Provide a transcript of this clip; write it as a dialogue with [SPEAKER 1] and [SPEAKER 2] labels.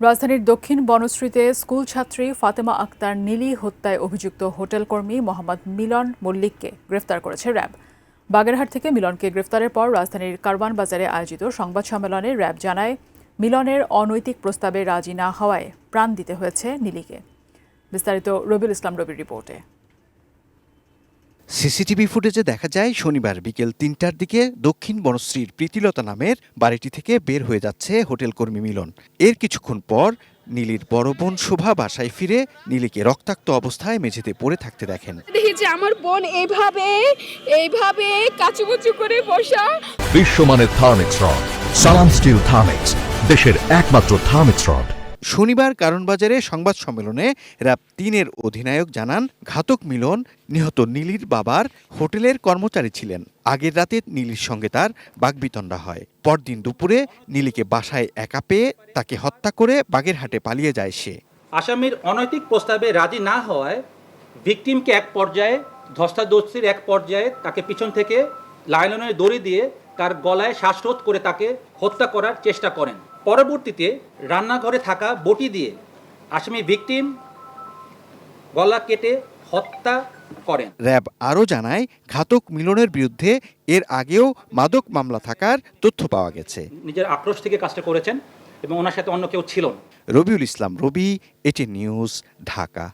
[SPEAKER 1] রাজধানীর দক্ষিণ বনশ্রীতে স্কুল ছাত্রী ফাতেমা আক্তার নীলি হত্যায় অভিযুক্ত হোটেল কর্মী মোহাম্মদ মিলন মল্লিককে গ্রেফতার করেছে র্যাব। বাগেরহাট থেকে মিলনকে গ্রেফতারের পর রাজধানীর কারওয়ান বাজারে আয়োজিত সংবাদ সম্মেলনে র্যাব জানায়, মিলনের অনৈতিক প্রস্তাবে রাজি না হওয়ায় প্রাণ দিতে হয়েছে নীলিকে। বিস্তারিত রবিউল ইসলাম রবির রিপোর্টে।
[SPEAKER 2] সিসিটিভি ফুটেজে দেখা যায় শনিবার বিকেল ৩টার দিকে দক্ষিণ বনশ্রীর প্রীতিলতা নামের বাড়িটি থেকে বের হয়ে যাচ্ছে হোটেল কর্মী মিলন। এর কিছুক্ষণ পর নীলির বড় বোন শোভা বাসায় ফিরে নীলিকে রক্তাক্ত অবস্থায় মেঝেতে পড়ে থাকতে দেখেন।
[SPEAKER 3] দেখি যে আমার বোন এইভাবে কাচুকুচু করে বসা।
[SPEAKER 4] বিশ্বমানের থার্মিক্স রড, সালাম স্টিল থার্মিক্স, দেশের একমাত্র থার্মিক্স রড।
[SPEAKER 2] শনিবার কারওয়ানবাজারে সংবাদ সম্মেলনে র্যাব ৩-এর অধিনায়ক জানান, ঘাতক মিলন নিহত নীলির বাবার হোটেলের কর্মচারী ছিলেন। আগের রাতে নীলির সঙ্গে তার বাগবিতণ্ডা হয়। পরদিন দুপুরে নীলিকে বাসায় একা পেয়ে তাকে হত্যা করে বাগেরহাটে পালিয়ে যায় সে।
[SPEAKER 5] আসামির অনৈতিক প্রস্তাবে রাজি না হওয়ায় ভিকটিমকে এক পর্যায়ে ধস্তাধস্তির এক পর্যায়ে তাকে পিছন থেকে লাইলনের দড়ি দিয়ে তার গলায় শ্বাসরোধ করে তাকে হত্যা করার চেষ্টা করেন। পরবর্তীতে রান্নাঘরে থাকা বটি দিয়ে আসামি ভিকটিম গলা কেটে হত্যা করেন।
[SPEAKER 2] র্যাব আরও জানায়, ঘাতক মিলনের বিরুদ্ধে এর আগেও মাদক মামলা থাকার তথ্য পাওয়া গেছে।
[SPEAKER 5] নিজের আক্রোশ থেকে কাজটা করেছেন এবং ওনার সাথে অন্য কেউ ছিল না।
[SPEAKER 2] রবিউল ইসলাম রবি, এটি নিউজ, ঢাকা।